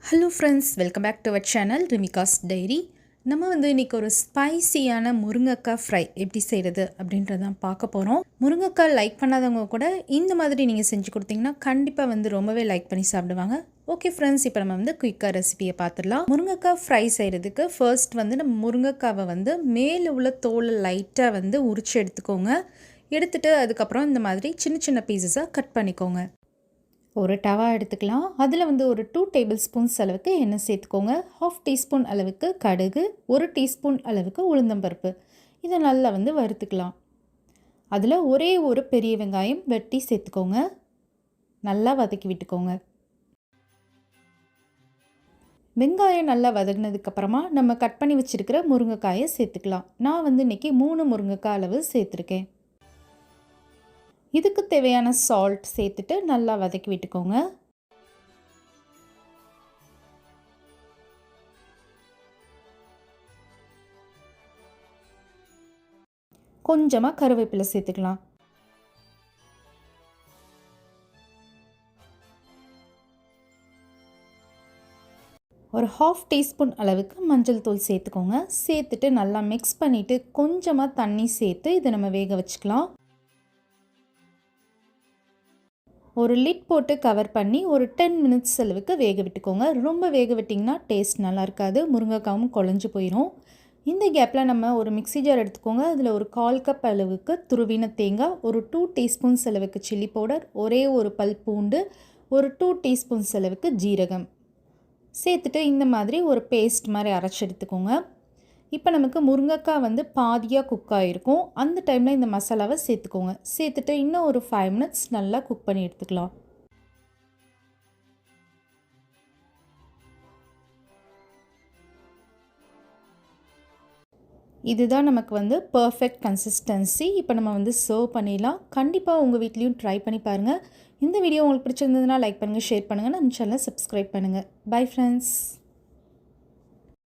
Hello friends, welcome back to our channel Rimika's diary. நம்ம இன்றைக்கி ஒரு ஸ்பைசியான முருங்கைக்காய் ஃப்ரை எப்படி செய்கிறது அப்படின்றதான் பார்க்க போகிறோம். முருங்கைக்காய் லைக் பண்ணாதவங்க கூட இந்த மாதிரி நீங்கள் செஞ்சு கொடுத்தீங்கன்னா கண்டிப்பாக ரொம்பவே லைக் பண்ணி சாப்பிடுவாங்க. ஓகே ஃப்ரெண்ட்ஸ், இப்போ நம்ம குயிக்காக ரெசிபியை பார்த்துடலாம். முருங்கைக்காய் ஃப்ரை செய்கிறதுக்கு ஃபர்ஸ்ட் நம்ம முருங்கைக்காவை மேலே உள்ள தோலை லைட்டாக உரித்து எடுத்துக்கோங்க. எடுத்துகிட்டு அதுக்கப்புறம் இந்த மாதிரி சின்ன சின்ன பீசஸாக கட் பண்ணிக்கோங்க. ஒரு டவா எடுத்துக்கலாம். அதில் ஒரு 2 டேபிள் ஸ்பூன்ஸ் அளவுக்கு எண்ணெய் சேர்த்துக்கோங்க. 1/2 டீஸ்பூன் அளவுக்கு கடுகு, 1 டீஸ்பூன் அளவுக்கு உளுந்தம்பருப்பு, இதை நல்லா வறுத்துக்கலாம். அதில் ஒரே ஒரு பெரிய வெங்காயம் வெட்டி சேர்த்துக்கோங்க. நல்லா வதக்கி விட்டுக்கோங்க. வெங்காயம் நல்லா வதங்கினதுக்கப்புறமா நம்ம கட் பண்ணி வச்சுருக்கிற முருங்கைக்காயை சேர்த்துக்கலாம். நான் இன்றைக்கி 3 முருங்கைக்காய் அளவு சேர்த்துருக்கேன். இதுக்கு தேவையான சால்ட் சேர்த்துட்டு நல்லா வதக்கி விட்டுக்கோங்க. கொஞ்சமாக கருவேப்பிலை சேர்த்துக்கலாம். ஒரு 1/2 டீஸ்பூன் அளவுக்கு மஞ்சள் தூள் சேர்த்துக்கோங்க. சேர்த்துட்டு நல்லா மிக்ஸ் பண்ணிவிட்டு கொஞ்சமாக தண்ணி சேர்த்து இதை நம்ம வேக வச்சுக்கலாம். ஒரு லிட் போட்டு கவர் பண்ணி ஒரு 10 மினிட்ஸ் அளவுக்கு வேக விட்டுக்கோங்க. ரொம்ப வேக விட்டிங்கன்னா டேஸ்ட் நல்லா இருக்காது, முருங்கைக்காவும் குழஞ்சு போயிடும். இந்த கேப்பில் நம்ம ஒரு மிக்ஸி ஜார் எடுத்துக்கோங்க. அதில் ஒரு 1/4 கப் அளவுக்கு துருவின தேங்காய், ஒரு 2 டீஸ்பூன்ஸ் அளவுக்கு சில்லி பவுடர், ஒரே ஒரு பல் பூண்டு, ஒரு 2 டீஸ்பூன்ஸ் அளவுக்கு ஜீரகம் சேர்த்துட்டு இந்த மாதிரி ஒரு பேஸ்ட் மாதிரி அரைச்சி எடுத்துக்கோங்க. இப்போ நமக்கு முருங்கைக்காய் பாதியாக குக் ஆகிருக்கும். அந்த டைமில் இந்த மசாலாவை சேர்த்துக்கோங்க. சேர்த்துட்டு இன்னும் ஒரு 5 மினிட்ஸ் நல்லா குக் பண்ணி எடுத்துக்கலாம். இதுதான் நமக்கு பர்ஃபெக்ட் கன்சிஸ்டன்சி. இப்போ நம்ம சர்வ் பண்ணிடலாம். கண்டிப்பாக உங்கள் வீட்லேயும் ட்ரை பண்ணி பாருங்கள். இந்த வீடியோ உங்களுக்கு பிடிச்சிருந்ததுன்னா லைக் பண்ணுங்கள், ஷேர் பண்ணுங்கள், நம்ம சேனலை சப்ஸ்கிரைப் பண்ணுங்கள். Bye friends.